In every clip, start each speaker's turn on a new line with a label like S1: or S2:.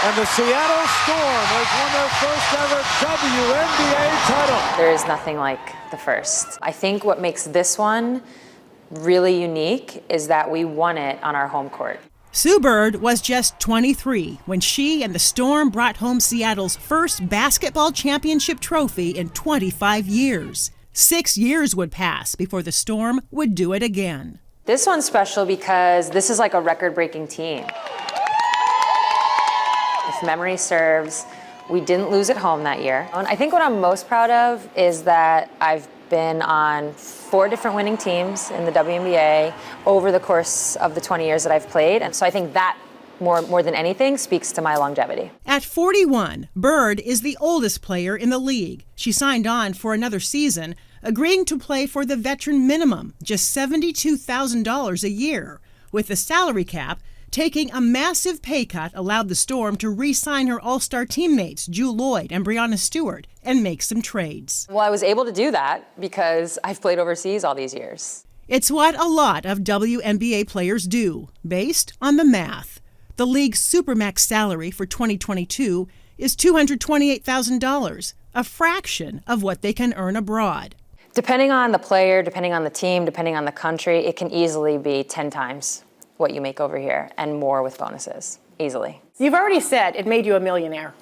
S1: And the Seattle Storm has won their first ever WNBA title.
S2: There is nothing like the first. I think what makes this one really unique is that we won it on our home court.
S3: Sue Bird was just 23 when she and the Storm brought home Seattle's first basketball championship trophy in 25 years. 6 years would pass before the Storm would do it again.
S2: This one's special because this is like a record-breaking team. If memory serves, we didn't lose at home that year. And I think what I'm most proud of is that I've been on 4 different winning teams in the WNBA over the course of the 20 years that I've played. And so I think that more than anything speaks to my longevity.
S3: At 41, Bird is the oldest player in the league. She signed on for another season, agreeing to play for the veteran minimum, just $72,000 a year. With the salary cap, taking a massive pay cut allowed the Storm to re-sign her all-star teammates, Jewel Lloyd and Breanna Stewart, and make some trades.
S2: Well, I was able to do that because I've played overseas all these years.
S3: It's what a lot of WNBA players do, based on the math. The league's supermax salary for 2022 is $228,000, a fraction of what they can earn abroad.
S2: Depending on the player, depending on the team, depending on the country, it can easily be 10 times what you make over here and more with bonuses, easily.
S4: You've already said it made you a millionaire.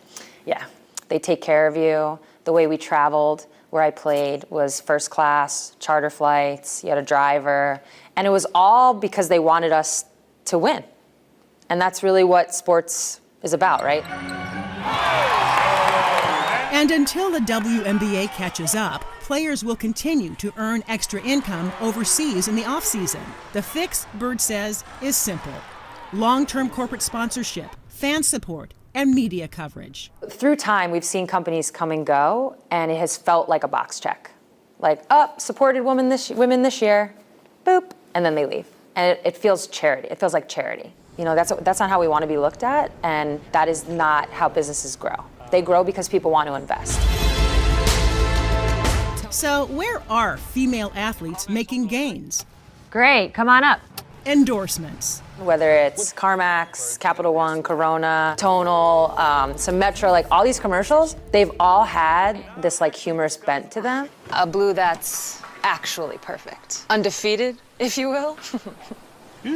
S2: Yeah, they take care of you. The way we traveled, where I played, was first class, charter flights, you had a driver, and it was all because they wanted us to win. And that's really what sports is about, right?
S3: And until the WNBA catches up, players will continue to earn extra income overseas in the offseason. The fix, Bird says, is simple: long-term corporate sponsorship, fan support, and media coverage.
S2: Through time, we've seen companies come and go, and it has felt like a box check. Like, supported women this year, boop, and then they leave. And it feels charity. It feels like charity. You know, that's not how we want to be looked at, and that is not how businesses grow. They grow because people want to invest.
S3: So where are female athletes making gains?
S2: Great, come on up.
S3: Endorsements.
S2: Whether it's CarMax, Capital One, Corona, Tonal, some Metro, like all these commercials, they've all had this like humorous bent to them. A blue that's actually perfect. Undefeated, if you will.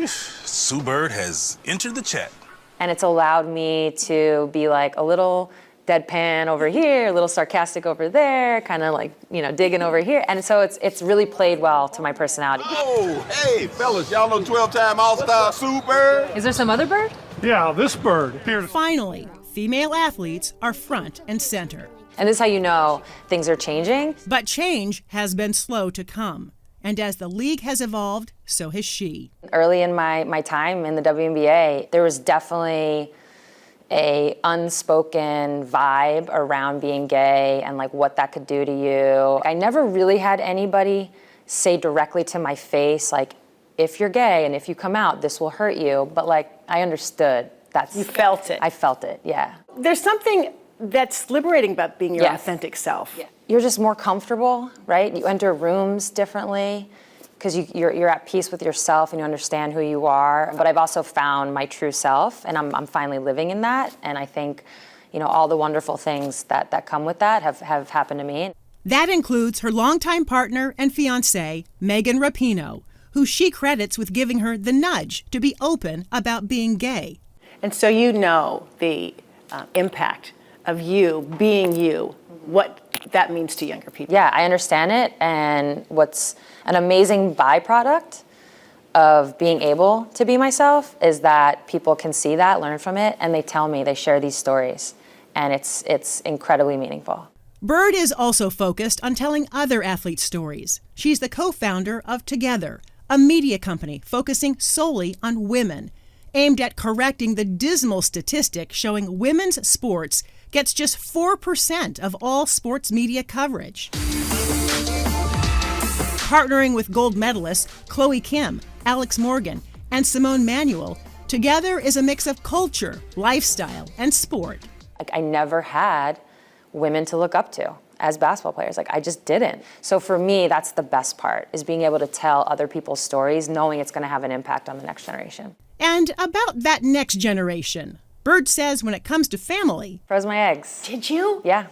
S5: Sue Bird has entered the chat.
S2: And it's allowed me to be like a little deadpan over here, a little sarcastic over there, kind of like, you know, digging over here. And so it's really played well to my personality.
S6: Oh, hey, fellas, y'all know 12-time All-Star Sue Bird?
S2: Is there some other Bird?
S1: Yeah, this Bird. Here.
S3: Finally, female athletes are front and center.
S2: And this is how you know things are changing.
S3: But change has been slow to come. And as the league has evolved, so has she.
S2: Early in my time in the WNBA, there was definitely a unspoken vibe around being gay and like what that could do to you. I never really had anybody say directly to my face, like, if you're gay and if you come out, this will hurt you. But like, I understood.
S4: You felt it.
S2: I felt it, yeah.
S4: There's something that's liberating about being your authentic self.
S2: Yeah. You're just more comfortable, right? You enter rooms differently because you're at peace with yourself and you understand who you are. But I've also found my true self, and I'm finally living in that. And I think, you know, all the wonderful things that come with that have happened to me.
S3: That includes her longtime partner and fiancé, Megan Rapinoe, who she credits with giving her the nudge to be open about being gay.
S4: And so you know the impact of you being you, what that means to younger people.
S2: Yeah, I understand it, and what's an amazing byproduct of being able to be myself is that people can see that, learn from it, and they tell me, they share these stories, and it's incredibly meaningful.
S3: Bird is also focused on telling other athletes' stories. She's the co-founder of Together, a media company focusing solely on women, aimed at correcting the dismal statistic showing women's sports gets just 4% of all sports media coverage. Partnering with gold medalists Chloe Kim, Alex Morgan, and Simone Manuel, Together is a mix of culture, lifestyle, and sport.
S2: Like, I never had women to look up to as basketball players. Like, I just didn't. So for me, that's the best part, is being able to tell other people's stories, knowing it's going to have an impact on the next generation.
S3: And about that next generation, Bird says when it comes to family,
S2: Froze my eggs.
S4: Did you?
S2: Yeah.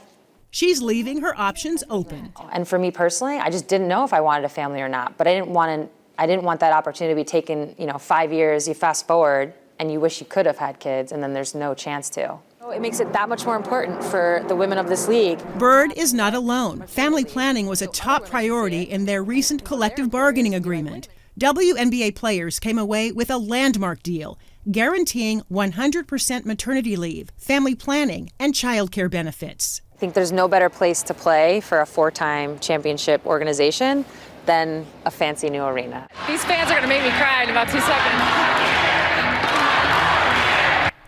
S3: she's leaving her options open.
S2: And for me personally, I just didn't know if I wanted a family or not. But I didn't want that opportunity to be taken, 5 years, you fast forward, and you wish you could have had kids, and then there's no chance to. It makes it that much more important for the women of this league.
S3: Bird is not alone. Family planning was a top priority in their recent collective bargaining agreement. WNBA players came away with a landmark deal, guaranteeing 100% maternity leave, family planning, and child care benefits.
S2: I think there's no better place to play for a 4-time championship organization than a fancy new arena.
S7: These fans are going to make me cry in about 2 seconds.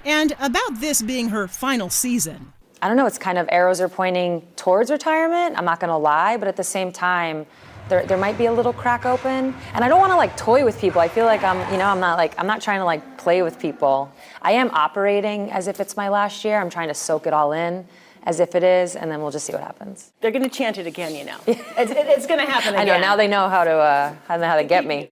S3: And about this being her final season.
S2: I don't know, it's kind of arrows are pointing towards retirement, I'm not gonna lie, but at the same time, there might be a little crack open. And I don't wanna toy with people. I feel like I'm not trying to play with people. I am operating as if it's my last year. I'm trying to soak it all in as if it is, and then we'll just see what happens.
S4: They're going to chant it again, It's going to happen again.
S2: I know, now they know how to get me.